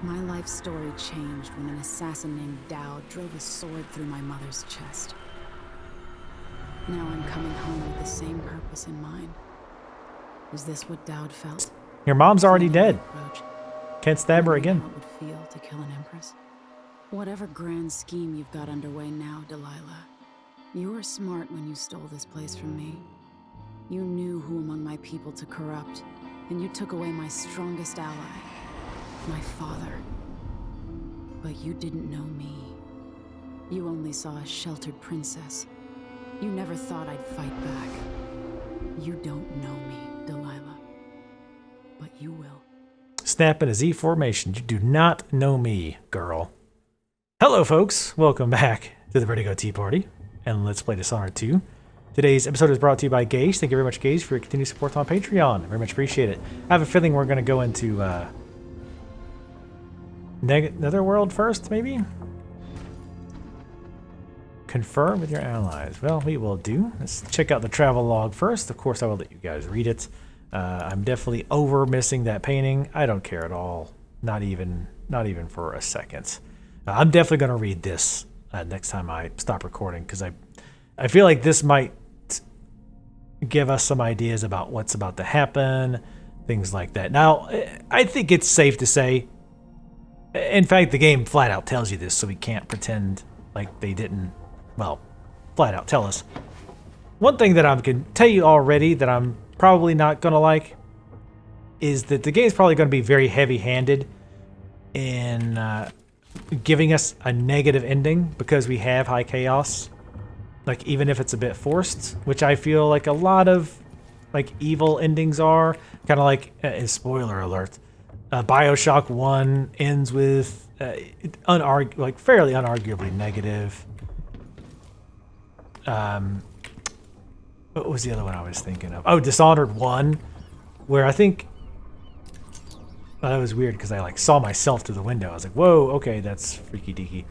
My life story changed when an assassin named Dowd drove a sword through my mother's chest. Now I'm coming home with the same purpose in mind. Is this what Dowd felt? Your mom's already dead. Can't stab her again. How it would feel to kill an Empress? Whatever grand scheme you've got underway now, Delilah, you were smart when you stole this place from me. You knew who among my people to corrupt, and you took away my strongest ally, my father. But you didn't know me. You only saw a sheltered princess. You never thought I'd fight back. You don't know me, Delilah. But you will. Snap in a Z formation. You do not know me, girl. Hello, folks. Welcome back to the Vertigo Tea Party, and let's play Dishonored 2. Today's episode is brought to you by Gage. Thank you very much, Gage, for your continued support on Patreon. Very much appreciate it. I have a feeling we're going to go into Netherworld first, maybe? Confirm with your allies. Well, we will do. Let's check out the travel log first. Of course, I will let you guys read it. I'm definitely over missing that painting. I don't care at all. Not even for a second. I'm definitely going to read this next time I stop recording, because I feel like this might give us some ideas about what's about to happen, things like that. Now, I think it's safe to say, in fact, the game flat out tells you this, so we can't pretend like they didn't, well, flat out tell us. One thing that I can tell you already that I'm probably not going to like is that the game's probably going to be very heavy-handed in giving us a negative ending because we have high chaos. Like, even if it's a bit forced, which I feel like a lot of like evil endings are. Kind of like, spoiler alert, BioShock 1 ends with fairly unarguably negative. What was the other one I was thinking of? Oh, Dishonored 1, where I think that was weird because I like saw myself through the window. I was like, whoa, okay, that's freaky deaky.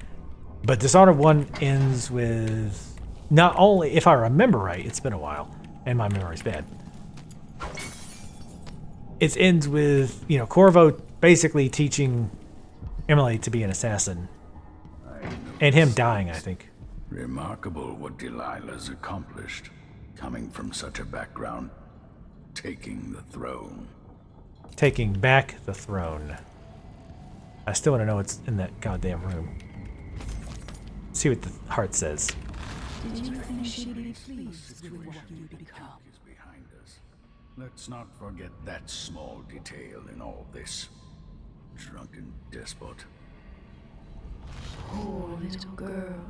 But Dishonored 1 ends with, not only, if I remember right, it's been a while and my memory's bad. It ends with, Corvo basically teaching Emily to be an assassin. And him dying, I think. Remarkable what Delilah's accomplished. Coming from such a background, taking the throne. Taking back the throne. I still want to know what's in that goddamn room. Let's see what the heart says. Did you think she'd be pleased with what you become? Is behind us. Let's not forget that small detail in all this. Drunken despot. Poor little girl.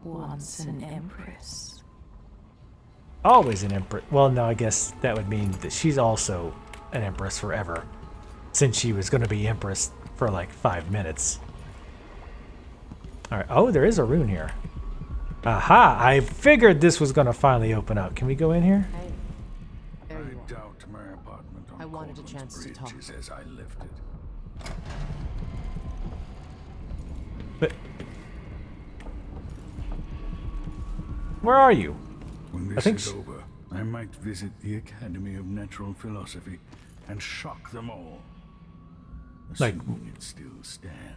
Once an empress. Always an empress. Well, no, I guess that would mean that she's also an empress forever, since she was going to be empress for like 5 minutes. All right. Oh, there is a rune here. Aha! I figured this was going to finally open up. Can we go in here? Hey, there you I are. doubt my apartment on I wanted a Coleman's chance to Bridge talk. is as I left it. But where are you? When I this think is over, I might visit the Academy of Natural Philosophy and shock them all. Like- Assuming it still stands.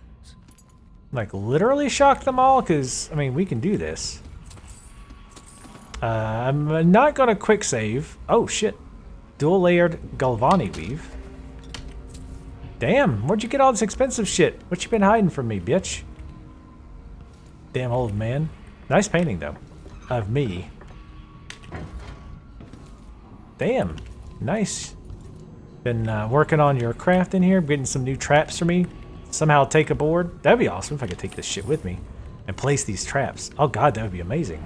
Like literally shock them all? Because, I mean, we can do this. I'm not going to quick save. Oh, shit. Dual layered Galvani weave. Damn, where'd you get all this expensive shit? What you been hiding from me, bitch? Damn old man. Nice painting, though. Of me. Damn. Nice. Been working on your craft in here. Getting some new traps for me. Somehow take a board. That'd be awesome if I could take this shit with me. And place these traps. Oh god, that would be amazing.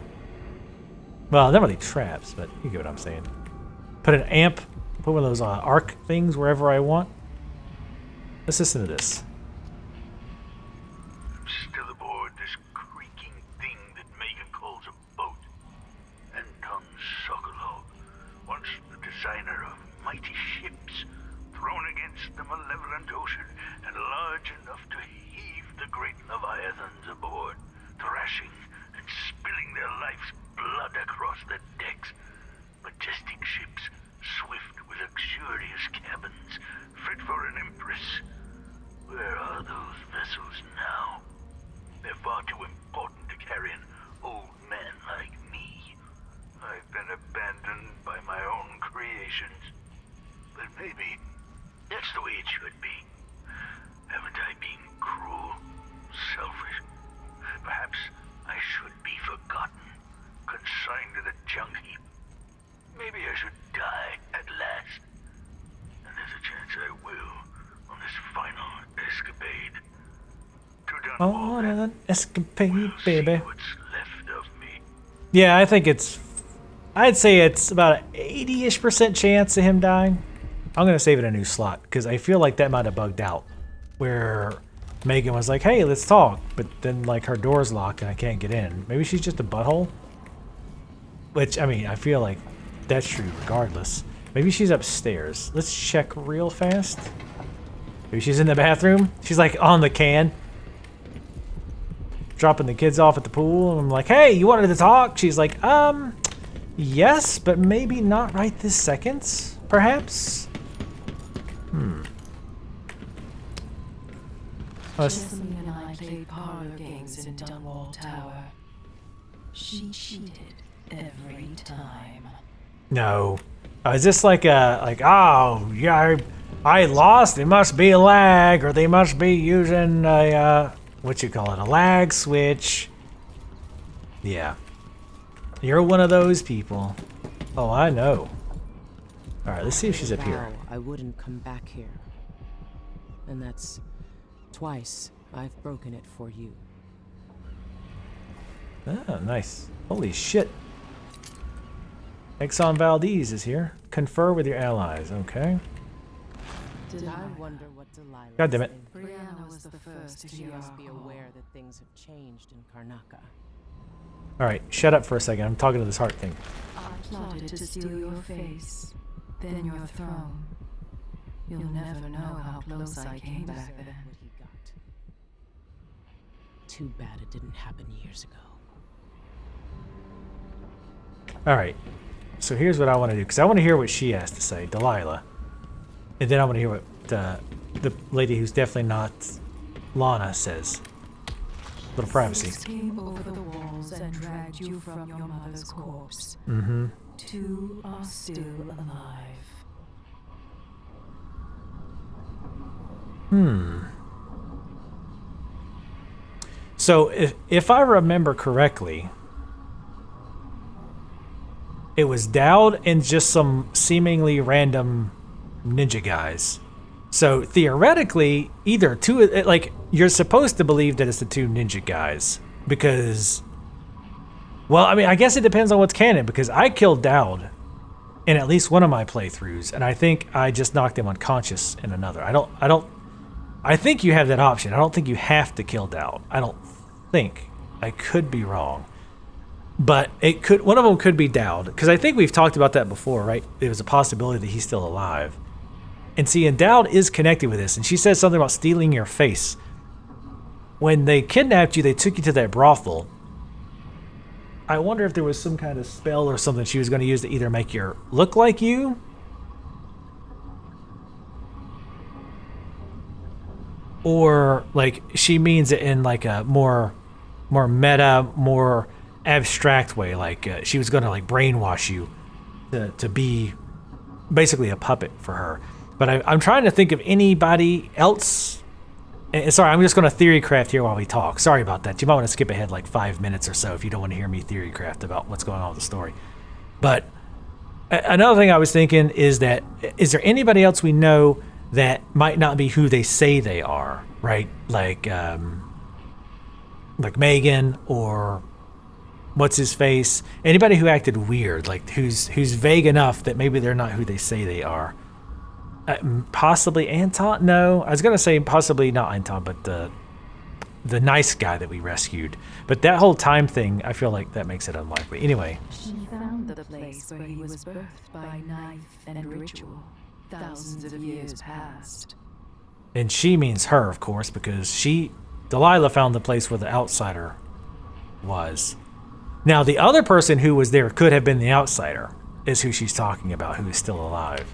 Well, not really traps, but you get what I'm saying. Put an amp. Put one of those arc things wherever I want. Let's listen to this. Still aboard this creaking thing that Megan calls a boat. Anton Sokolov, once the designer of mighty ships, thrown against the malevolent ocean and large enough to heave the great leviathans aboard, thrashing and spilling their life's blood across the decks. Majestic ships, swift with luxurious cabins, fit for an empress. Where are those vessels now? They're far too important to carry an old man like me. I've been abandoned by my own creations. But maybe that's the way it should be. Haven't I been cruel, selfish? Perhaps I should be forgotten, consigned to the junk heap. Maybe I should die at last. And there's a chance I will on this final escapade. To done all On that, an escapade, we'll baby. see what's left of me. Yeah, I think I'd say it's about an 80-ish% chance of him dying. I'm going to save it a new slot because I feel like that might have bugged out. Where Megan was like, hey, let's talk. But then, like, her door's locked and I can't get in. Maybe she's just a butthole? Which, I mean, I feel like that's true regardless. Maybe she's upstairs. Let's check real fast. Maybe she's in the bathroom. She's, like, on the can. Dropping the kids off at the pool. And I'm like, hey, you wanted to talk? She's like, yes, but maybe not right this second, perhaps? Jessamine and I played parlor games in Dunwall Tower. She cheated every time. No. Is this like oh, yeah, I lost. It must be a lag, or they must be using a, what you call it, a lag switch. Yeah. You're one of those people. Oh, I know. Alright, let's see if she's up here. I wouldn't come back here. And that's twice I've broken it for you. Ah, nice. Holy shit. Exxon Valdez is here. Confer with your allies, okay. Did I wonder what Delilah God damn it. Brianna was the first to She hear must our be call. aware that things have changed in Karnaca. Alright, shut up for a second. I'm talking to this heart thing. I plotted to steal your face, then your throne. You'll never know how close I came back then. What he got. Too bad it didn't happen years ago. Alright. So here's what I want to do, because I want to hear what she has to say, Delilah. And then I want to hear what the lady who's definitely not Lana says. A little privacy. Slaves came over the walls and dragged you from your mother's corpse. Mm-hmm. Two are still alive. So if I remember correctly, it was Dowd and just some seemingly random ninja guys. So theoretically, either two, like, you're supposed to believe that it's the two ninja guys because, well, I mean, I guess it depends on what's canon, because I killed Dowd in at least one of my playthroughs, and I think I just knocked him unconscious in another. I think you have that option. I don't think you have to kill Dowd. I don't think. I could be wrong. But it could, one of them could be Dowd, because I think we've talked about that before, right? There was a possibility that he's still alive. And see, and Dowd is connected with this, and she says something about stealing your face. When they kidnapped you, they took you to that brothel. I wonder if there was some kind of spell or something she was going to use to either make you look like you, or like she means it in like a more meta, more abstract way, like she was going to like brainwash you to be basically a puppet for her. But I'm trying to think of anybody else. And sorry, I'm just going to theory craft here while we talk. Sorry about that. You might want to skip ahead like 5 minutes or so if you don't want to hear me theory craft about what's going on with the story. But another thing I was thinking is that, is there anybody else we know that might not be who they say they are, right? Like Megan, or what's his face? Anybody who acted weird, like who's vague enough that maybe they're not who they say they are. Possibly Anton? No, I was gonna say possibly not Anton, but the nice guy that we rescued. But that whole time thing, I feel like that makes it unlikely. Anyway, She found the place where he was birthed by knife and ritual, thousands of years past. and she means her, of course, because Delilah found the place where the outsider was. Now, the other person who was there could have been the outsider, is who she's talking about, who is still alive.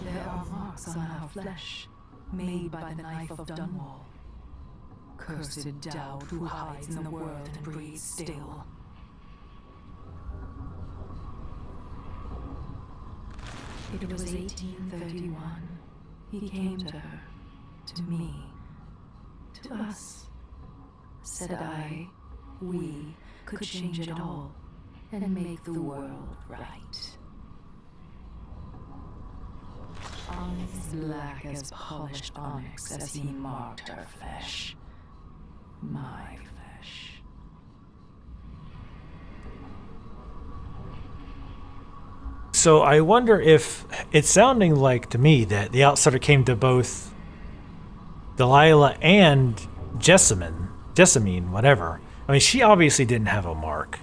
There are marks on our flesh, made by the knife of Dunwall. Cursed doubt who hides in the world and breathes still. It was 1831. He came to her, to me, to us. Said we could change it all and make the world right. Eyes black as polished onyx as he marked her flesh. My flesh. So I wonder if it's sounding like to me that the outsider came to both Delilah and Jessamine, whatever. I mean, she obviously didn't have a mark.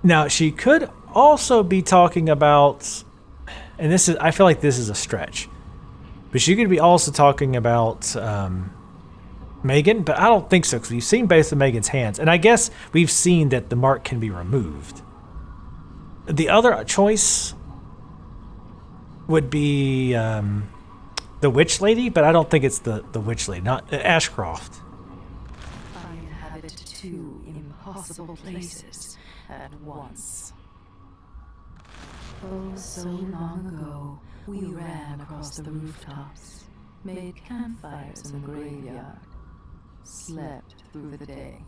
Now, she could also be talking about, and this is, I feel like this is a stretch, but she could be also talking about Megan, but I don't think so, because we've seen both of Megan's hands, and I guess we've seen that the mark can be removed. The other choice would be the witch lady, but I don't think it's the witch lady, not Ashcroft. I inhabit two impossible places at once. Oh, so long ago, we ran across the rooftops, made campfires in the graveyard, slept through the day.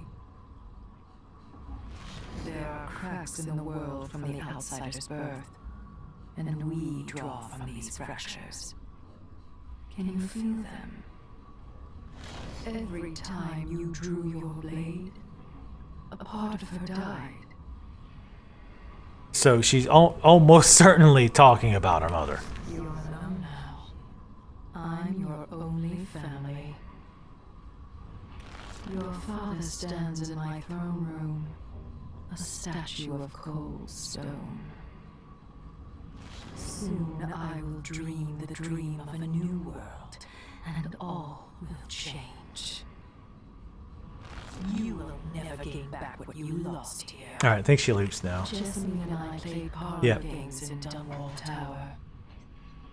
There are cracks in the world from the outsider's birth, and we draw from these fractures. Can you feel them? Every time you drew your blade, a part of her died. So she's almost certainly talking about her mother. You're alone now. I'm your only family. Your father stands in my throne room, a statue of cold stone. Soon I will dream the dream of a new world, and all will change. You will never gain back what you lost here. All right, I think she loops now. Jessamine and I played parlor Yeah. games in Dunwall Tower.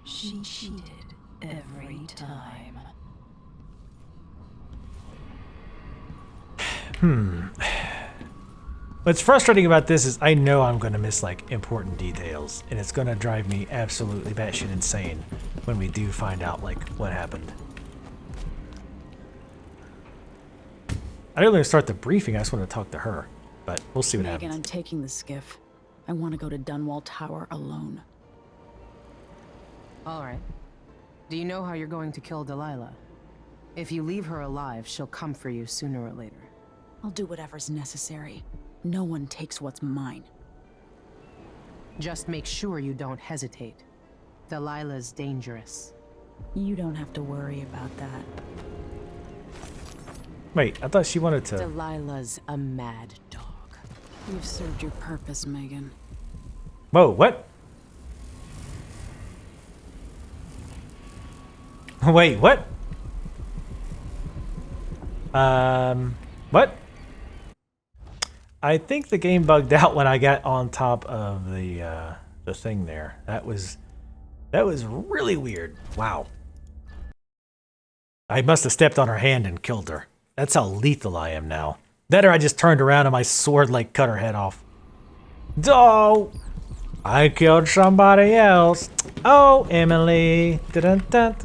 She cheated every time. What's frustrating about this is I know I'm going to miss like important details, and it's going to drive me absolutely batshit insane when we do find out like what happened. I didn't really start the briefing. I just want to talk to her, but we'll see what Megan, happens. I'm taking the skiff. I want to go to Dunwall Tower alone. All right. Do you know how you're going to kill Delilah? If you leave her alive, she'll come for you sooner or later. I'll do whatever's necessary. No one takes what's mine. Just make sure you don't hesitate. Delilah's dangerous. You don't have to worry about that. Wait, I thought she wanted to... Delilah's a mad dog. You've served your purpose, Megan. Whoa, what? Wait, what? What? I think the game bugged out when I got on top of the thing there. That was really weird. Wow. I must have stepped on her hand and killed her. That's how lethal I am now. That or I just turned around and my sword like cut her head off. Oh! I killed somebody else. Oh, Emily. Dun-dun-dun.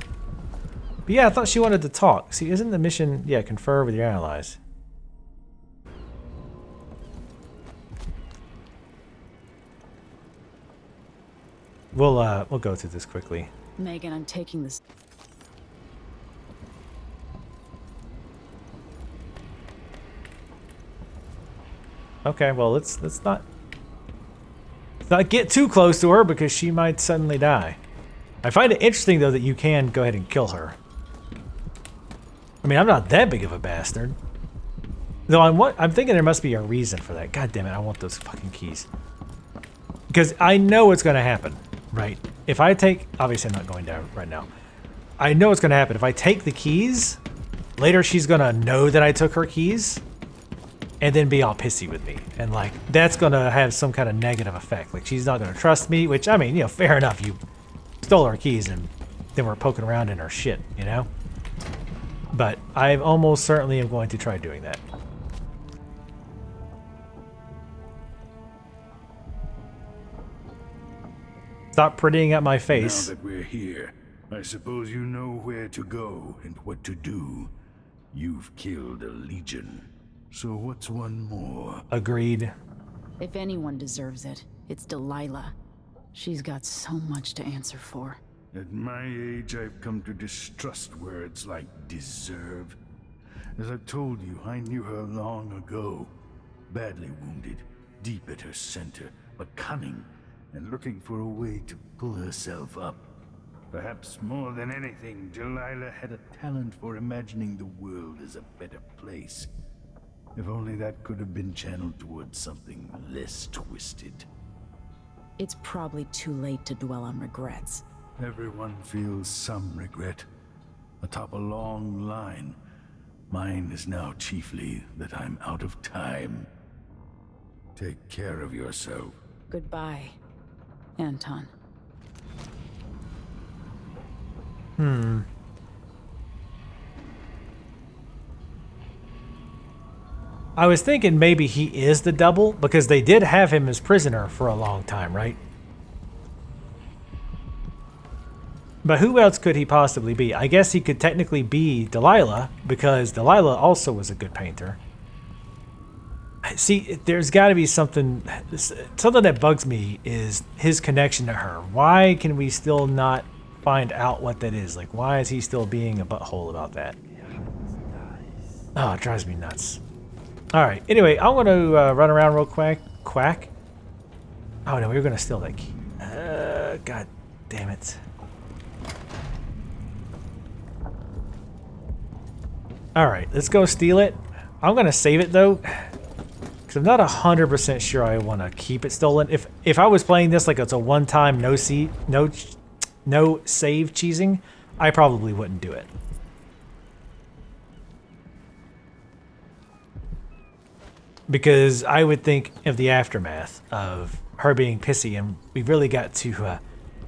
But yeah, I thought she wanted to talk. See, isn't the mission, yeah, confer with your allies? We'll go through this quickly. Megan, I'm taking this. Okay, well, let's not get too close to her because she might suddenly die. I find it interesting though that you can go ahead and kill her. I mean, I'm not that big of a bastard. Though I'm thinking there must be a reason for that. God damn it, I want those fucking keys. Because I know what's going to happen, right? If I take... Obviously, I'm not going down right now. I know what's going to happen. If I take the keys, later she's going to know that I took her keys. and then be all pissy with me. And like, that's gonna have some kind of negative effect. Like, she's not gonna trust me, which, I mean, you know, fair enough. You stole our keys and then we're poking around in our shit, you know? But I almost certainly am going to try doing that. Stop prettying up my face. Now that we're here, I suppose you know where to go and what to do. You've killed a legion. So what's one more? Agreed. If anyone deserves it, it's Delilah. She's got so much to answer for. At my age, I've come to distrust words like deserve. As I've told you, I knew her long ago. Badly wounded, deep at her center, but cunning, and looking for a way to pull herself up. Perhaps more than anything, Delilah had a talent for imagining the world as a better place. If only that could have been channeled towards something less twisted. It's probably too late to dwell on regrets. Everyone feels some regret, atop a long line. Mine is now chiefly that I'm out of time. Take care of yourself. Goodbye, Anton. I was thinking maybe he is the double, because they did have him as prisoner for a long time, right? But who else could he possibly be? I guess he could technically be Delilah, because Delilah also was a good painter. See, there's got to be something that bugs me is his connection to her. Why can we still not find out what that is? Like, why is he still being a butthole about that? Oh, it drives me nuts. All right. Anyway, I'm going to run around real quick. Quack. Oh, no, we were going to steal that key. God damn it. All right, let's go steal it. I'm going to save it, though, because I'm not 100% sure I want to keep it stolen. If I was playing this like it's a one-time no save cheesing, I probably wouldn't do it. Because I would think of the aftermath of her being pissy, and we've really got to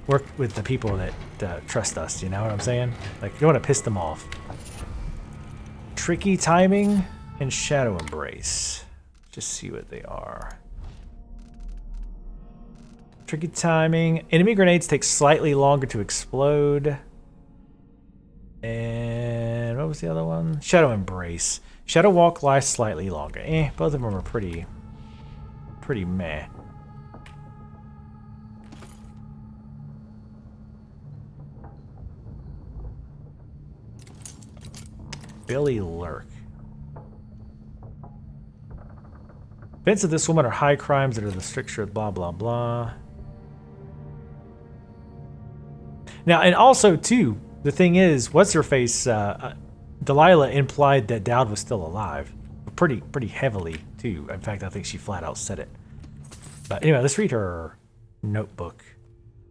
work with the people that trust us, you know what I'm saying? Like, you don't want to piss them off. Tricky Timing and Shadow Embrace. Just see what they are. Tricky Timing. Enemy grenades take slightly longer to explode. And what was the other one? Shadow Embrace. Shadow Walk lasts slightly longer. Both of them are pretty meh. Billy Lurk. Events of this woman are high crimes that are the stricture of blah blah blah. Now, and also too, the thing is, what's her face? Delilah implied that Dowd was still alive, pretty heavily too. In fact, I think she flat out said it. But anyway, let's read her notebook.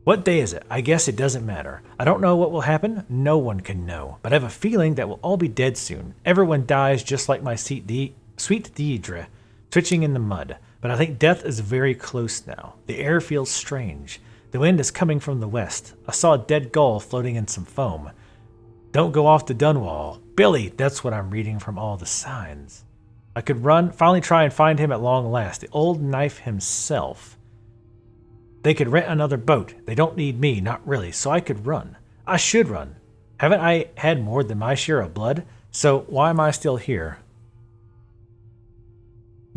What day is it? I guess it doesn't matter. I don't know what will happen. No one can know. But I have a feeling that we'll all be dead soon. Everyone dies just like my sweet Deidre, twitching in the mud. But I think death is very close now. The air feels strange. The wind is coming from the west. I saw a dead gull floating in some foam. Don't go off to Dunwall. Billy, that's what I'm reading from all the signs. I could finally try and find him at long last. The old knife himself. They could rent another boat. They don't need me, not really, so I could run. I should run. Haven't I had more than my share of blood? So why am I still here?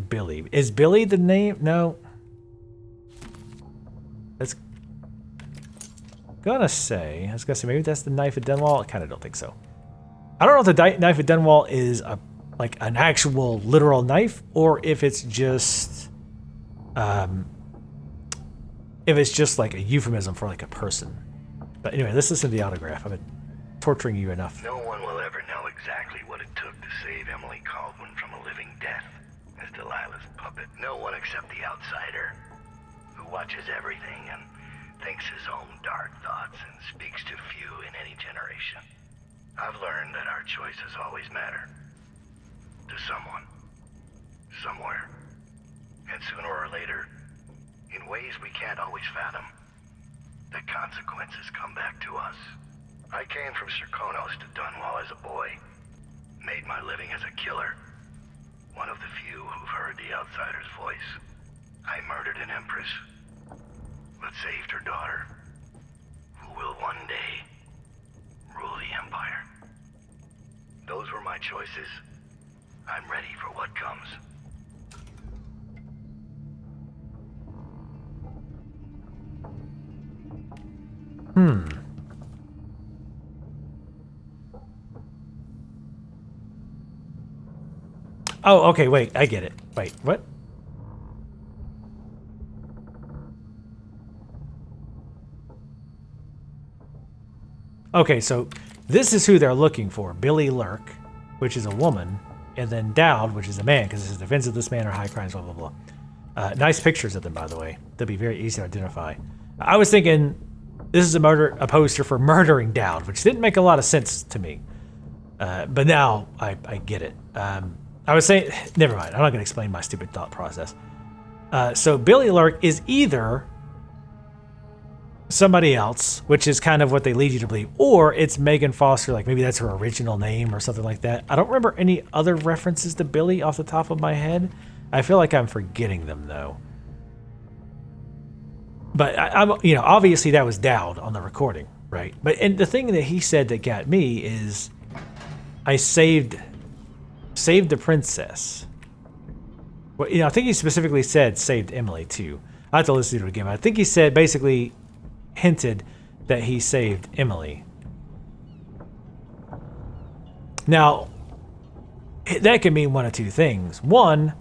Billy. Is Billy the name? No. That's gonna say, I was gonna say maybe that's the knife at Dunwall. I kind of don't think so. I don't know if the knife at Dunwall is like an actual literal knife, or if it's just like a euphemism for like a person. But anyway, let's listen to the autograph. I've been torturing you enough. No one will ever know exactly what it took to save Emily Caldwin from a living death as Delilah's puppet. No one except the outsider, who watches everything and thinks his own dark thoughts and speaks to few in any generation. I've learned that our choices always matter. To someone. somewhere. And sooner or later, in ways we can't always fathom, the consequences come back to us. I came from Serkonos to Dunwall as a boy. Made my living as a killer. One of the few who've heard the outsider's voice. I murdered an Empress, but saved her daughter, who will one day rule the Empire. Those were my choices. I'm ready for what comes. Oh, okay, wait, I get it. Wait, what? Okay, so this is who they're looking for. Billy Lurk, which is a woman, and then Dowd, which is a man, because this is defense of this man or high crimes, blah, blah, blah. Nice pictures of them, by the way. They'll be very easy to identify. I was thinking this is a poster for murdering Dowd, which didn't make a lot of sense to me. But now I get it. I was saying, never mind. I'm not going to explain my stupid thought process. So Billy Lurk is either somebody else, which is kind of what they lead you to believe, or it's Megan Foster, like maybe that's her original name or something like that. I don't remember any other references to Billy off the top of my head. I feel like I'm forgetting them though. But I'm, you know, obviously that was Dowd on the recording, right? And the thing that he said that got me is, I saved the princess. Well, you know, I think he specifically said saved Emily too. I have to listen to it again. But I think he said basically hinted that he saved Emily. Now, that can mean one of two things. One,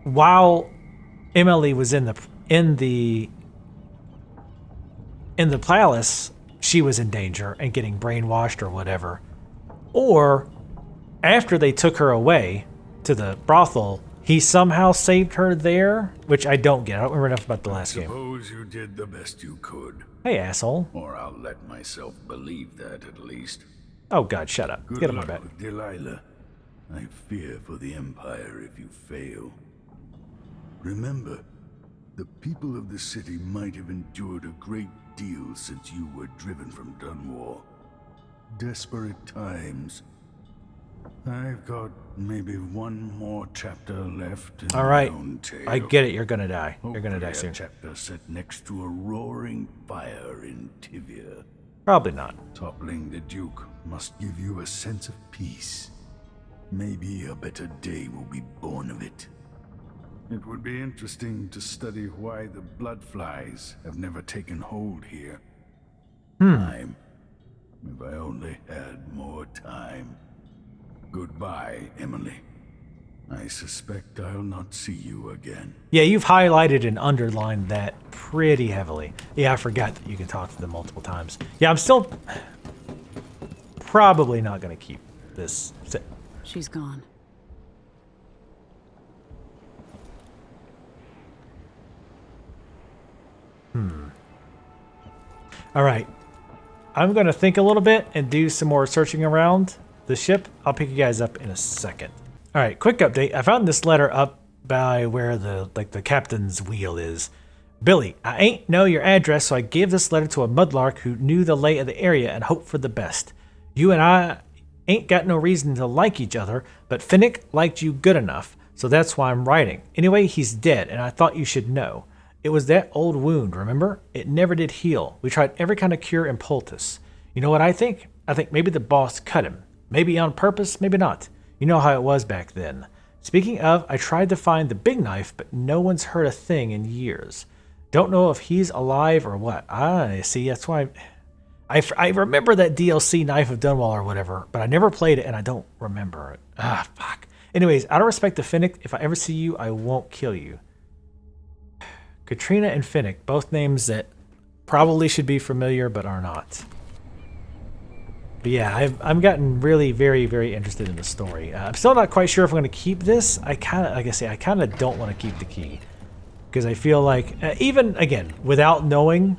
while Emily was in the palace, she was in danger and getting brainwashed or whatever. Or after they took her away to the brothel, he somehow saved her there, which I don't get. I don't remember enough about the last game. Suppose you did the best you could. Hey, asshole. Or I'll let myself believe that, at least. Oh, God, shut up. Good Get on my luck back. with Delilah. I fear for the Empire if you fail. Remember, the people of the city might have endured a great deal since you were driven from Dunwall. Desperate times. I've got maybe one more chapter left in All right, my own tale. I get it. You're gonna die. You're gonna die Hopefully soon. a chapter set next to a roaring fire in Tivia. Probably not. Toppling the Duke must give you a sense of peace. Maybe a better day will be born of it. It would be interesting to study why the bloodflies have never taken hold here. Time. If I only had more time. Goodbye, Emily. I suspect I'll not see you again. Yeah, you've highlighted and underlined that pretty heavily. Yeah, I forgot that you can talk to them multiple times. Yeah, I'm still probably not going to keep this. She's gone. All right. I'm going to think a little bit and do some more searching around the ship. I'll pick you guys up in a second. All right, quick update. I found this letter up by where the captain's wheel is. Billy, I ain't know your address, so I gave this letter to a mudlark who knew the lay of the area and hoped for the best. You and I ain't got no reason to like each other, but Finnick liked you good enough, so that's why I'm writing. Anyway, he's dead, and I thought you should know. It was that old wound, remember? It never did heal. We tried every kind of cure in Poultice. You know what I think? I think maybe the boss cut him. Maybe on purpose, maybe not. You know how it was back then. Speaking of, I tried to find the big knife, but no one's heard a thing in years. Don't know if he's alive or what. I see, that's why I remember that DLC Knife of Dunwall or whatever, but I never played it and I don't remember it. Ah, fuck. Anyways, out of respect to Finnick, if I ever see you, I won't kill you. Katrina and Finnick, both names that probably should be familiar but are not. But yeah, I'm gotten really very, very interested in the story. I'm still not quite sure if I'm going to keep this. I kind of, like I say, I kind of don't want to keep the key. Because I feel like, even, again, without knowing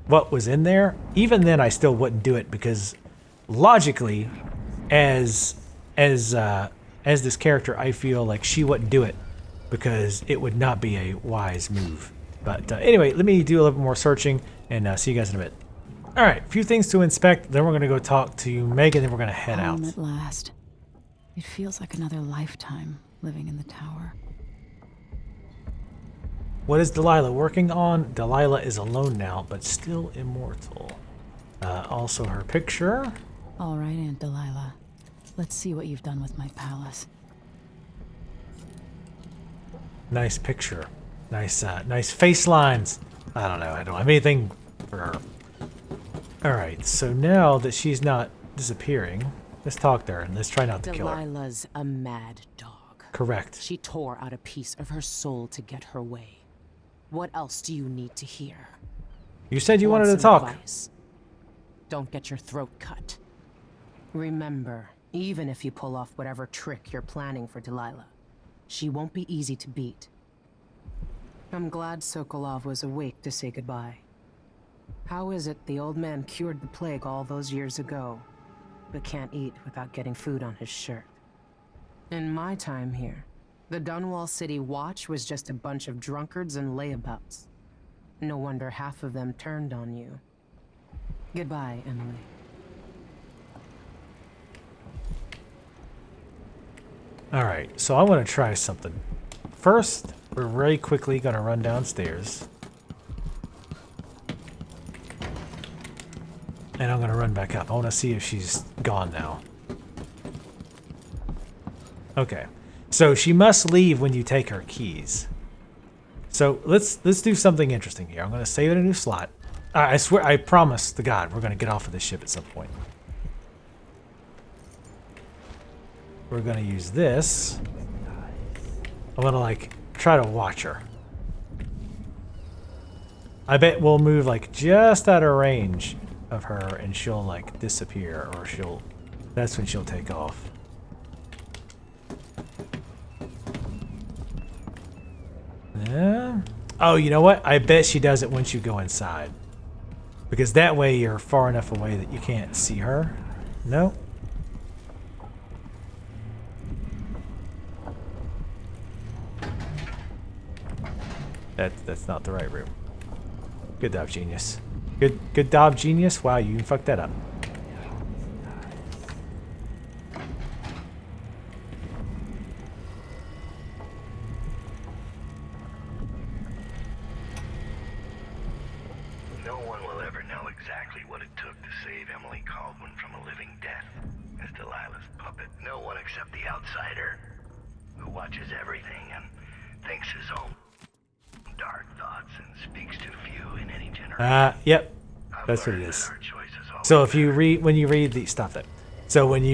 what was in there, even then I still wouldn't do it because logically, as as this character, I feel like she wouldn't do it because it would not be a wise move. But anyway, let me do a little bit more searching and see you guys in a bit. All right, a few things to inspect. Then we're going to go talk to Megan, then we're going to head out. Home at last. It feels like another lifetime living in the tower. What is Delilah working on? Delilah is alone now, but still immortal. Also her picture. All right, Aunt Delilah. Let's see what you've done with my palace. Nice picture. Nice, nice face lines. I don't know. I don't have anything for her. All right. So now that she's not disappearing, let's talk to her and let's try not to kill her. Delilah's a mad dog. Correct. She tore out a piece of her soul to get her way. What else do you need to hear? You said you wanted to Want some talk. advice? Don't get your throat cut. Remember, even if you pull off whatever trick you're planning for Delilah, she won't be easy to beat. I'm glad Sokolov was awake to say goodbye. How is it the old man cured the plague all those years ago, but can't eat without getting food on his shirt? In my time here, the Dunwall City Watch was just a bunch of drunkards and layabouts. No wonder half of them turned on you. Goodbye, Emily. Alright, so I want to try something. First, we're very quickly going to run downstairs. And I'm going to run back up. I want to see if she's gone now. Okay. So she must leave when you take her keys. So let's do something interesting here. I'm going to save it in a new slot. I swear, I promise to God, we're going to get off of this ship at some point. We're going to use this. I'm going to, like, try to watch her. I bet we'll move, like, just out of range of her and she'll, like, disappear, or that's when she'll take off. Yeah. Oh, you know what? I bet she does it once you go inside. Because that way you're far enough away that you can't see her. No. That's not the right room. Good job, genius. Good job, genius. Wow, you fucked that up. No one will ever know exactly what it took to save Emily Caldwin from a living death as Delilah's puppet. No one except the outsider who watches everything and thinks his own dark thoughts and speaks to few in any generation. Yep. I've That's what it learned is. that our choices always So if you matter. when you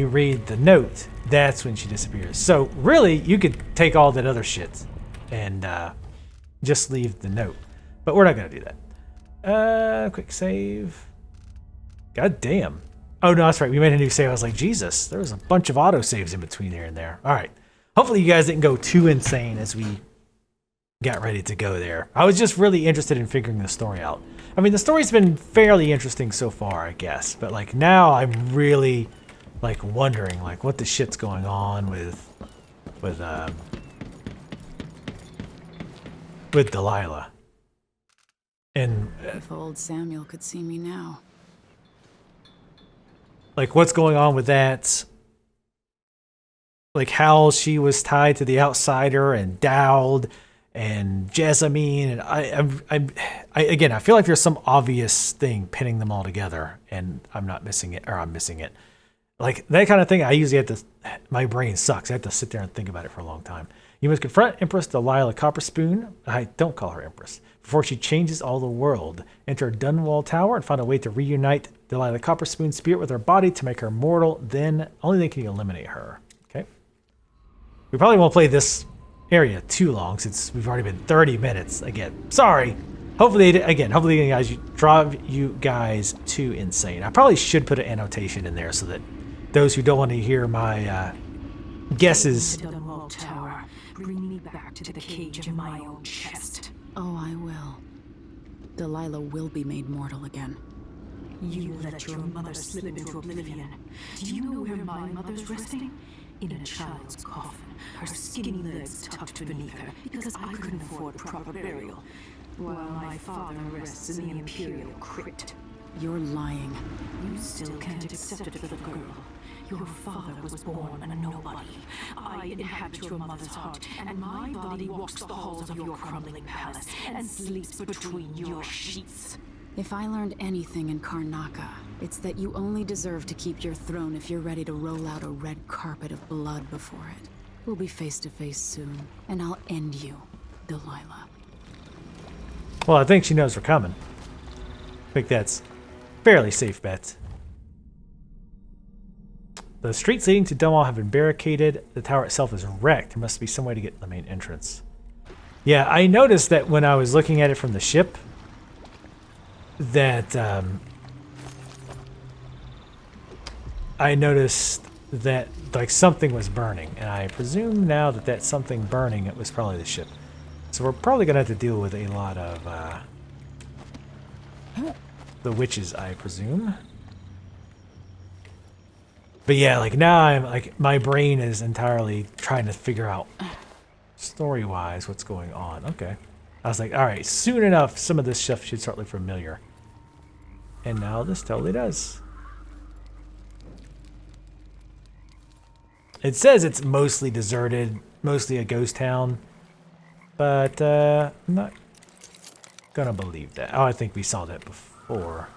read the note, that's when she disappears. So really, you could take all that other shit and just leave the note. But we're not gonna do that. Quick save. God damn. Oh no, that's right. We made a new save. I was like, Jesus, there was a bunch of auto saves in between here and there. All right. Hopefully you guys didn't go too insane as we got ready to go there. I was just really interested in figuring the story out. I mean, the story's been fairly interesting so far, I guess. But like now I'm really like wondering like what the shit's going on with Delilah. And If old Samuel could see me now. like what's going on with that? Like how she was tied to the outsider and Dowd and Jessamine, and I again, I feel like there's some obvious thing pinning them all together, and I'm not missing it, or I'm missing it. Like that kind of thing, I usually have to. My brain sucks. I have to sit there and think about it for a long time. You must confront Empress Delilah Copperspoon. I don't call her Empress. Before she changes all the world, enter Dunwall Tower and find a way to reunite Delilah Copperspoon's spirit with her body to make her mortal. Then only they can eliminate her. Okay. We probably won't play this area too long since we've already been 30 minutes. Again, sorry. Hopefully, guys, drive you guys too insane. I probably should put an annotation in there so that those who don't want to hear my guesses. Dunwall Tower, bring me back to the cage of my own chest. Oh, I will. Delilah will be made mortal again. You let your mother slip into oblivion. Do you know where my mother's resting? in a child's coffin, her skinny legs tucked beneath her, because I couldn't afford proper burial, while my father rests in the Imperial crypt. You're lying. You still can't accept it for the girl. Your father was born a nobody. I inhabit your mother's heart, and my body walks the halls of your crumbling palace and sleeps between your sheets. If I learned anything in Karnaca, it's that you only deserve to keep your throne if you're ready to roll out a red carpet of blood before it. We'll be face to face soon, and I'll end you, Delilah. Well, I think she knows we're coming. I think that's a fairly safe bet. The streets leading to Dunwall have been barricaded. The tower itself is wrecked. There must be some way to get to the main entrance. Yeah, I noticed that when I was looking at it from the ship, that I noticed that like something was burning, and I presume now that that something burning, it was probably the ship. So we're probably gonna have to deal with a lot of the witches, I presume. But yeah, like now I'm like my brain is entirely trying to figure out story-wise what's going on. Okay, I was like, all right, soon enough, some of this stuff should start looking familiar. And now this totally does. It says it's mostly deserted, mostly a ghost town, but I'm not gonna believe that. Oh, I think we saw that before.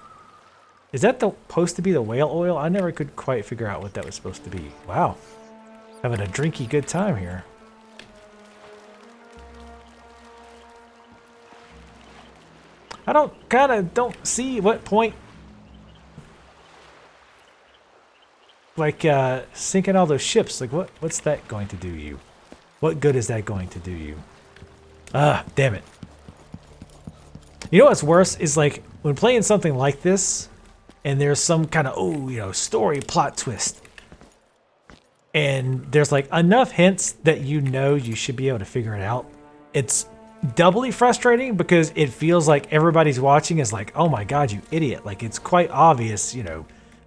Is that supposed to be the whale oil? I never could quite figure out what that was supposed to be. Wow, having a drinky good time here. I don't see what point, like, sinking all those ships, like, what's that going to do you? What good is that going to do you? Ah, damn it. You know what's worse is, like, when playing something like this, and there's some kind of, story plot twist, and there's, like, enough hints that you should be able to figure it out. It's doubly frustrating because it feels like everybody's watching is like, oh my god, you idiot. Like, it's quite obvious,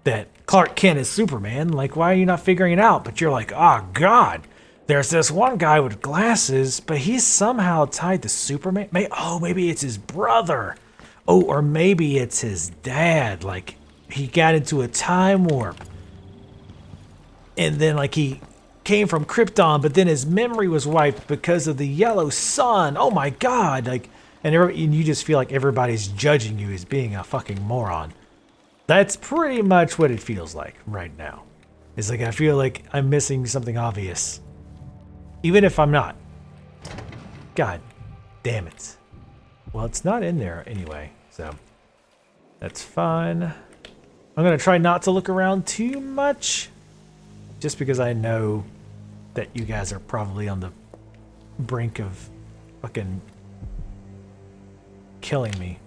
that Clark Kent is Superman. Like, why are you not figuring it out? But you're like, oh god, there's this one guy with glasses, but he's somehow tied to Superman. Maybe it's his brother. Oh, or maybe it's his dad. Like, he got into a time warp. And then, like, he came from Krypton, but then his memory was wiped because of the yellow sun. Oh my god. Like, and you just feel like everybody's judging you as being a fucking moron. That's pretty much what it feels like right now. It's like I feel like I'm missing something obvious, even if I'm not. God damn it. Well, it's not in there anyway, so that's fine. I'm gonna try not to look around too much, just because I know that you guys are probably on the brink of fucking killing me.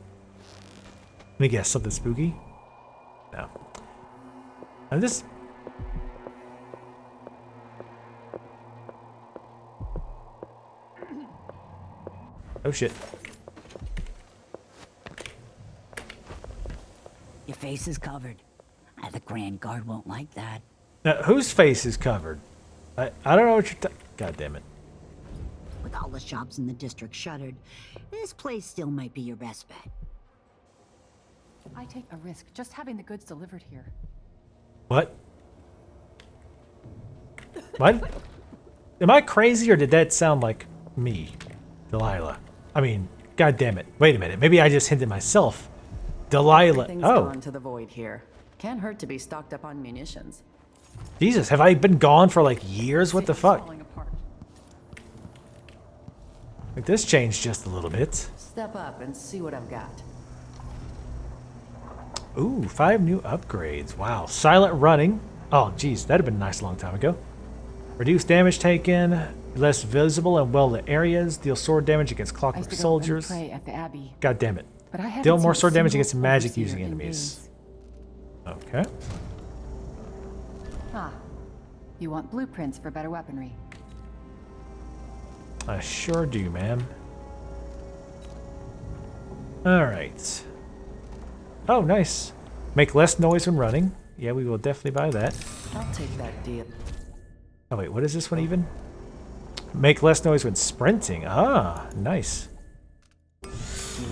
Let me guess, something spooky? No. I'm just... Oh shit. Your face is covered. The Grand Guard won't like that. Now, whose face is covered? I don't know what you're God damn it. With all the shops in the district shuttered, this place still might be your best bet. I take a risk just having the goods delivered here. What? What? Am I crazy or did that sound like me, Delilah? I mean, god damn it. Wait a minute. Maybe I just hinted myself. Delilah. Everything's Oh. gone to the void here. Can't hurt to be stocked up on munitions. Jesus, have I been gone for like years? What the City's fuck? falling apart. Like, this changed just a little bit. Step up and see what I've got. Ooh, 5 new upgrades. Wow. Silent running. Oh, geez, that'd have been a nice long time ago. Reduce damage taken. Less visible in well-lit areas. Deal sword damage against I clockwork used to go soldiers. and pray at the Abbey, God damn it. but I haven't Deal more seen a sword damage single against magic overseer using in enemies. days. Okay. Ah, you want blueprints for better weaponry. I sure do, ma'am. Alright. Oh, nice. Make less noise when running. Yeah, we will definitely buy that. I'll take that deal. Oh wait, what is this one even? Make less noise when sprinting. Ah, nice. You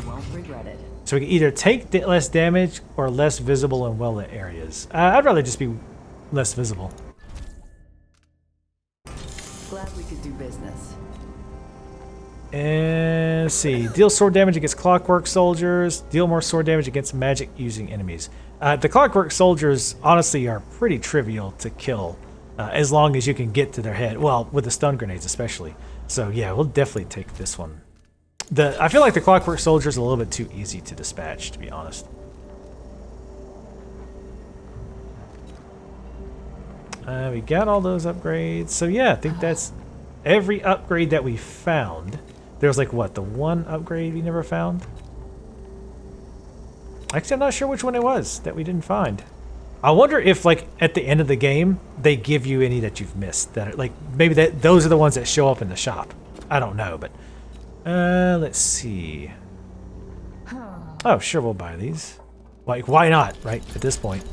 won't regret it. So we can either take less damage or less visible in well-lit areas. I'd rather just be less visible. Glad we could do business. And let's see. Deal sword damage against clockwork soldiers. Deal more sword damage against magic using enemies. The clockwork soldiers honestly are pretty trivial to kill as long as you can get to their head. Well, with the stun grenades especially. So yeah, we'll definitely take this one. I feel like the clockwork soldier is a little bit too easy to dispatch, to be honest. We got all those upgrades. So yeah, I think that's every upgrade that we found. There was like, what, the one upgrade we never found? Actually, I'm not sure which one it was that we didn't find. I wonder if, like, at the end of the game, they give you any that you've missed. That are, like, maybe those are the ones that show up in the shop. I don't know, but... let's see. Oh, sure, we'll buy these. Like, why not, right, at this point?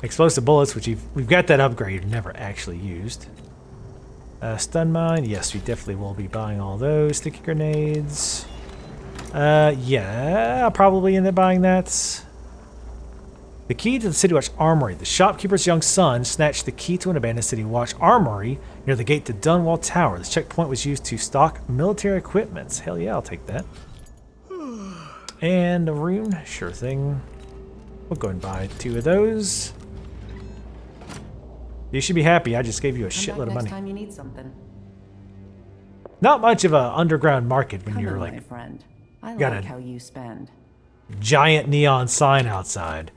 Explosive bullets, which we've got that upgrade never actually used. Stun mine, yes, we definitely will be buying all those. Sticky grenades. Yeah, I'll probably end up buying that. The key to the City Watch Armory. The shopkeeper's young son snatched the key to an abandoned City Watch Armory near the gate to Dunwall Tower. This checkpoint was used to stock military equipment. Hell yeah, I'll take that. And a rune, sure thing. We'll go and buy 2 of those. You should be happy. I just gave you a shitload of money. Next time you need something. Not much of an underground market when Come you're in, like my friend. I got like a- how you spend. giant neon sign outside.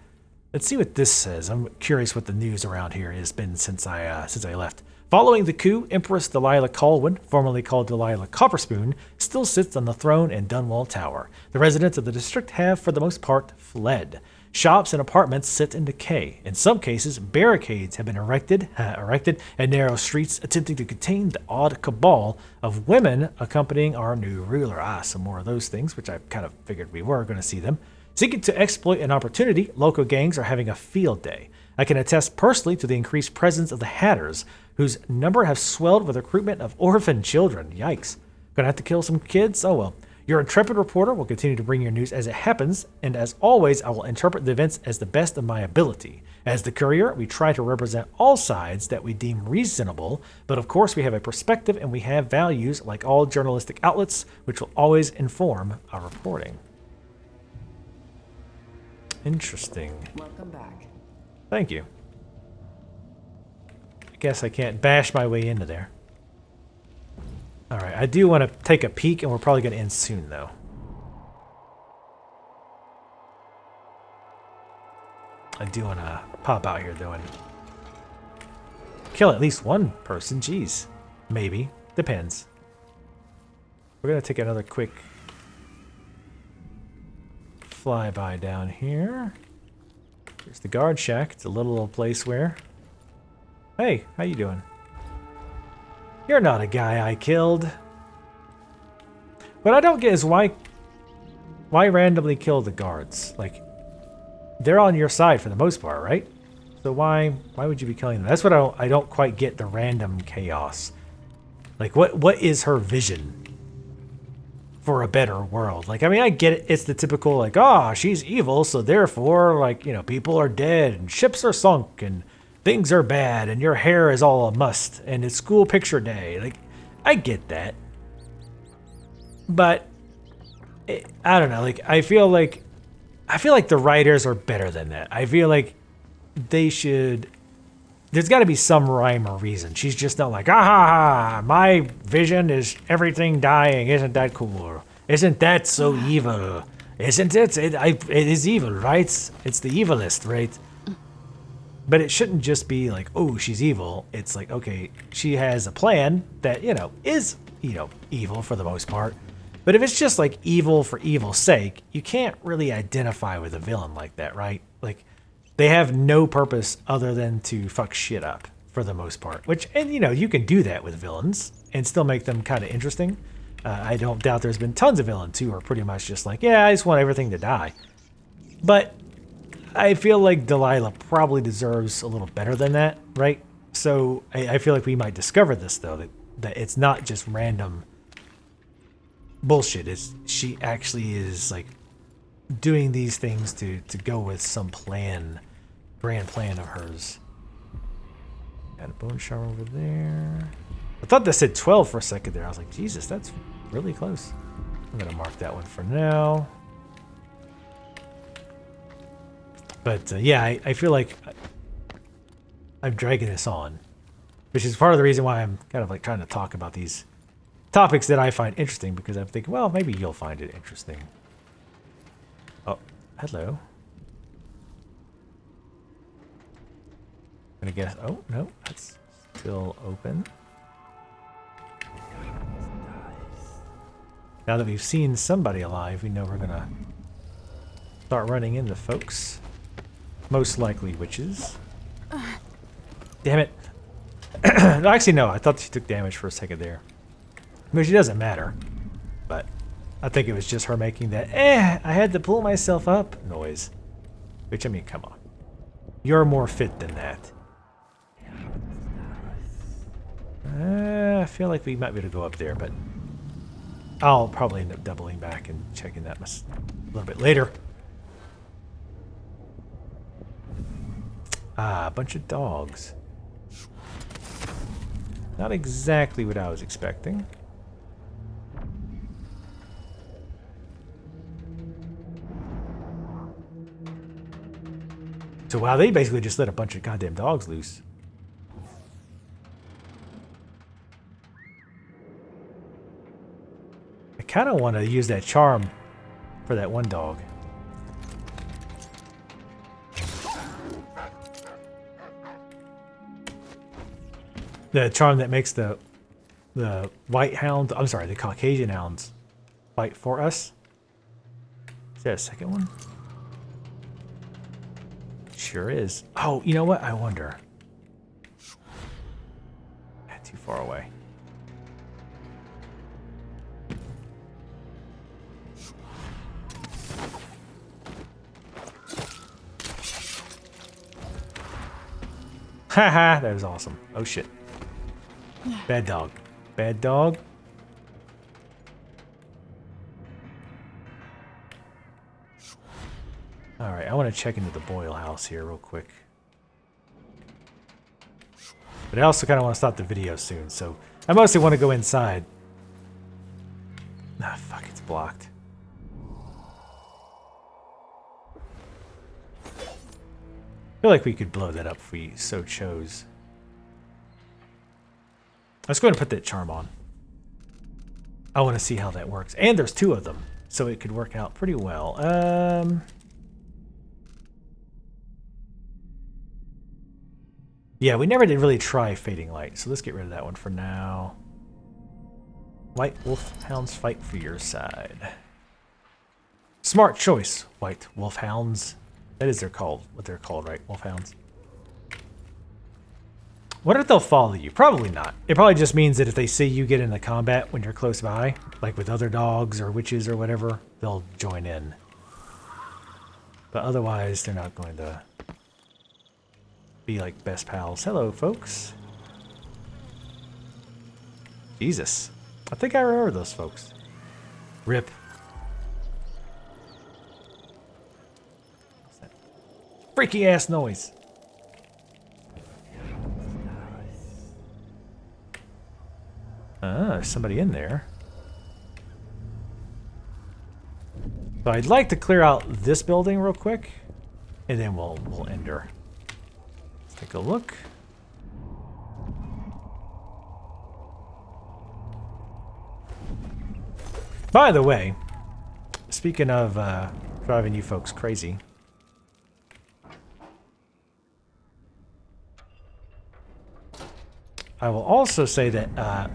Let's see what this says. I'm curious what the news around here has been since I left. Following the coup, Empress Delilah Colwyn, formerly called Delilah Copperspoon, still sits on the throne in Dunwall Tower. The residents of the district have, for the most part, fled. Shops and apartments sit in decay. In some cases, barricades have been erected in narrow streets, attempting to contain the odd cabal of women accompanying our new ruler. Some more of those things, which I kind of figured we were going to see them. Seeking to exploit an opportunity, local gangs are having a field day. I can attest personally to the increased presence of the Hatters, whose number have swelled with recruitment of orphan children. Yikes. Gonna have to kill some kids? Oh well. Your intrepid reporter will continue to bring your news as it happens, and as always, I will interpret the events as the best of my ability. As the courier, we try to represent all sides that we deem reasonable, but of course we have a perspective and we have values like all journalistic outlets, which will always inform our reporting. Interesting. Welcome back. Thank you. I guess I can't bash my way into there. Alright, I do want to take a peek, and we're probably going to end soon, though. I do want to pop out here, though, and kill at least one person. Jeez. Maybe. Depends. We're going to take another quick flyby down here. Here's the guard shack. It's a little place where... Hey, how you doing? You're not a guy I killed. What I don't get is why randomly kill the guards? Like, they're on your side for the most part, right? So why would you be killing them? That's what I don't quite get, the random chaos. Like, what is her vision for a better world? Like, I mean, I get it. It's the typical, like, she's evil, so therefore, like, you know, people are dead and ships are sunk and things are bad and your hair is all a must and it's school picture day. Like, I get that. But I don't know. Like, I feel like the writers are better than that. I feel like they should... There's got to be some rhyme or reason. She's just not like, my vision is everything dying. Isn't that cool? Isn't that so evil? Isn't it? It is evil, right? It's the evilest, right? But it shouldn't just be like, oh, she's evil. It's like, okay, she has a plan that, you know, is, you know, evil for the most part. But if it's just like evil for evil's sake, you can't really identify with a villain like that, right? Like, they have no purpose other than to fuck shit up for the most part. Which, and you know, you can do that with villains and still make them kind of interesting. I don't doubt there's been tons of villains who are pretty much just like, yeah, I just want everything to die. But I feel like Delilah probably deserves a little better than that, right? So I feel like we might discover this, though, that it's not just random bullshit. She actually is, like, doing these things to go with some plan, grand plan of hers. Got a bone shower over there. I thought that said 12 for a second there. I was like, Jesus, that's really close. I'm going to mark that one for now. But yeah, I feel like I'm dragging this on, which is part of the reason why I'm kind of like trying to talk about these topics that I find interesting, because I'm thinking, well, maybe you'll find it interesting. Oh, hello. I'm gonna guess. Oh, no, that's still open. Now that we've seen somebody alive, we know we're gonna start running into folks. Most likely witches. Damn it. No, actually, no. I thought she took damage for a second there. Which doesn't matter. But I think it was just her making that, I had to pull myself up noise. Which, I mean, come on. You're more fit than that. I feel like we might be able to go up there, but I'll probably end up doubling back and checking that a little bit later. Ah, a bunch of dogs. Not exactly what I was expecting. So wow, they basically just let a bunch of goddamn dogs loose. I kind of want to use that charm for that one dog. The charm that makes the white hound, I'm sorry, the Caucasian hounds fight for us. Is there a second one? Sure is. Oh, you know what? I wonder. Too far away. Haha, that was awesome. Oh shit. Bad dog. Bad dog. Alright, I want to check into the Boyle house here real quick. But I also kind of want to stop the video soon, so I mostly want to go inside. Ah, fuck, it's blocked. I feel like we could blow that up if we so chose. Let's go ahead and put that charm on. I want to see how that works. And there's two of them, so it could work out pretty well. Yeah, we never did really try Fading Light, so let's get rid of that one for now. White Wolfhounds fight for your side. Smart choice, White Wolfhounds. That is what they're called, right? Wolfhounds. What if they'll follow you? Probably not. It probably just means that if they see you get into combat when you're close by, like with other dogs or witches or whatever, they'll join in. But otherwise, they're not going to be like best pals. Hello, folks. Jesus. I think I remember those folks. Rip. What's that freaky ass noise? There's somebody in there. So I'd like to clear out this building real quick, and then we'll end her. Let's take a look. By the way, speaking of driving you folks crazy, I will also say that,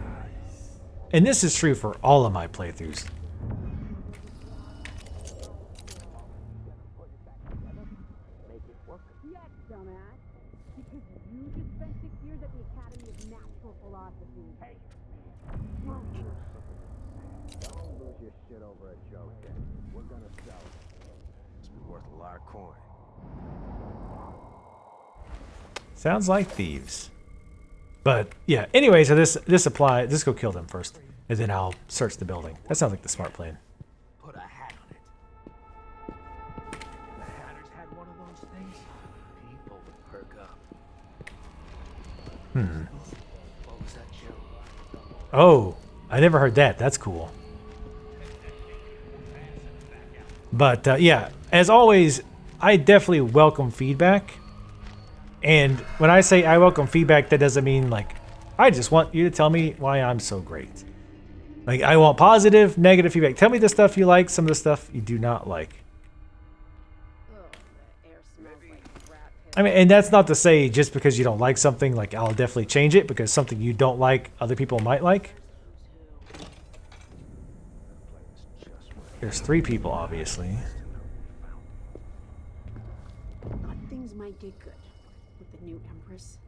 and this is true for all of my playthroughs. Shit over a joke, then. We're gonna sell it. It's worth a lot of coin. Sounds like thieves. But yeah, anyway, so this apply. Just go kill them first, and then I'll search the building. That sounds like the smart plan. Put a hat on it. The Hatters had one of those things. People would perk up. What was that joke? Oh, I never heard that. That's cool. But yeah, as always, I definitely welcome feedback. And when I say I welcome feedback, that doesn't mean like, I just want you to tell me why I'm so great. Like, I want positive, negative feedback. Tell me the stuff you like, some of the stuff you do not like. I mean, and that's not to say just because you don't like something, like I'll definitely change it because something you don't like, other people might like. There's 3 people, obviously. Thought things might get good with the new Empress,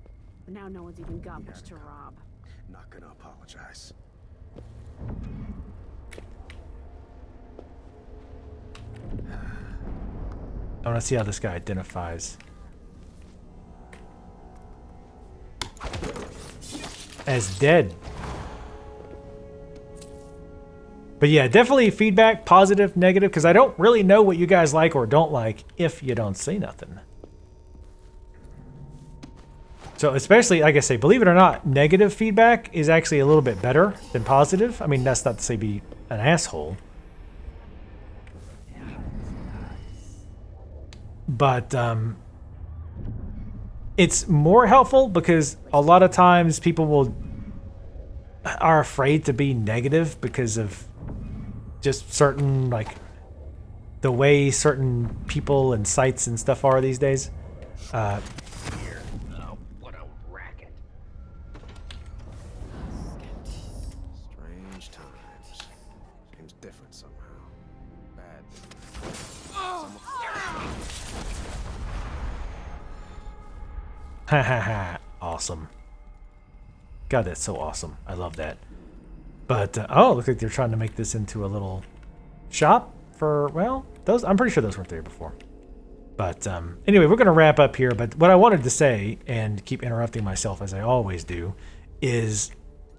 but now no one's even got much to rob. Not gonna apologize. I want to see how this guy identifies. As dead. But yeah, definitely feedback, positive, negative, because I don't really know what you guys like or don't like if you don't say nothing. So especially, like I say, believe it or not, negative feedback is actually a little bit better than positive. I mean, that's not to say be an asshole. But it's more helpful because a lot of times people are afraid to be negative because of just certain, like, the way certain people and sites and stuff are these days. What a racket. Strange times. Seems different somehow. Bad. Ha ha ha. Awesome. God, that's so awesome. I love that. But, oh, looks like they're trying to make this into a little shop for, well, those, I'm pretty sure those weren't there before. But anyway, we're going to wrap up here. But what I wanted to say, and keep interrupting myself as I always do, is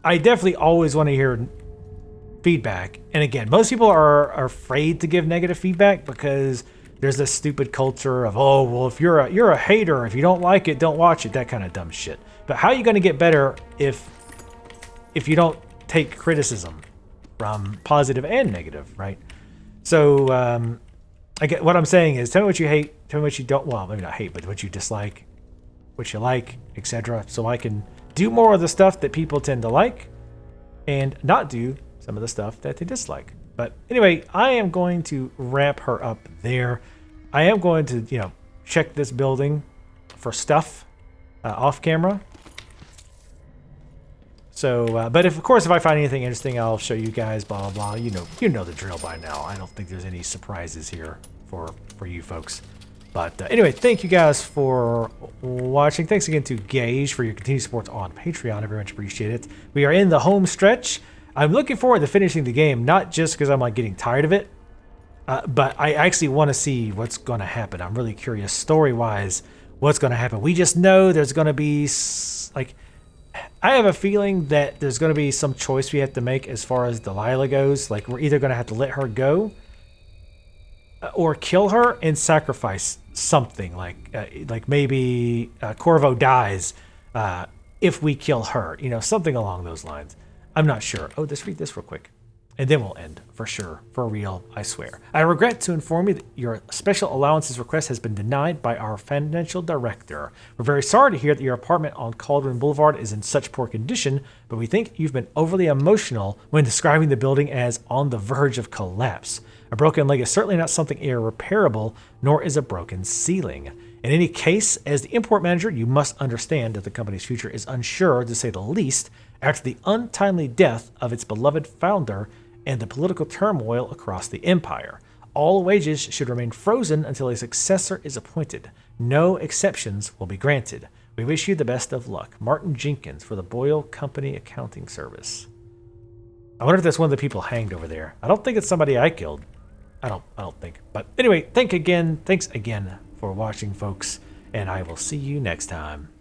I definitely always want to hear feedback. And again, most people are afraid to give negative feedback because there's this stupid culture of, oh, well, if you're a hater, if you don't like it, don't watch it, that kind of dumb shit. But how are you going to get better if you don't take criticism from positive and negative, right? So I get what I'm saying is, tell me what you hate, tell me what you don't, well, maybe not hate, but what you dislike, what you like, etc. So I can do more of the stuff that people tend to like and not do some of the stuff that they dislike. But anyway, I am going to wrap her up there. I am going to, check this building for stuff off camera. So, but of course, if I find anything interesting, I'll show you guys, blah, blah, blah. You know the drill by now. I don't think there's any surprises here for you folks. But anyway, thank you guys for watching. Thanks again to Gage for your continued support on Patreon. I very much appreciate it. We are in the home stretch. I'm looking forward to finishing the game, not just because I'm like getting tired of it, but I actually want to see what's going to happen. I'm really curious story-wise what's going to happen. We just know there's going to be, like, I have a feeling that there's going to be some choice we have to make as far as Delilah goes. Like, we're either going to have to let her go or kill her and sacrifice something. Like maybe Corvo dies if we kill her. Something along those lines. I'm not sure. Oh, let's read this real quick. And then we'll end, for sure, for real, I swear. I regret to inform you that your special allowances request has been denied by our financial director. We're very sorry to hear that your apartment on Cauldron Boulevard is in such poor condition, but we think you've been overly emotional when describing the building as on the verge of collapse. A broken leg is certainly not something irreparable, nor is a broken ceiling. In any case, as the import manager, you must understand that the company's future is unsure, to say the least, after the untimely death of its beloved founder and the political turmoil across the empire. All wages should remain frozen until a successor is appointed. No exceptions will be granted. We wish you the best of luck. Martin Jenkins for the Boyle Company Accounting Service. I wonder if that's one of the people hanged over there. I don't think it's somebody I killed. I don't think. But anyway, thanks again for watching, folks, and I will see you next time.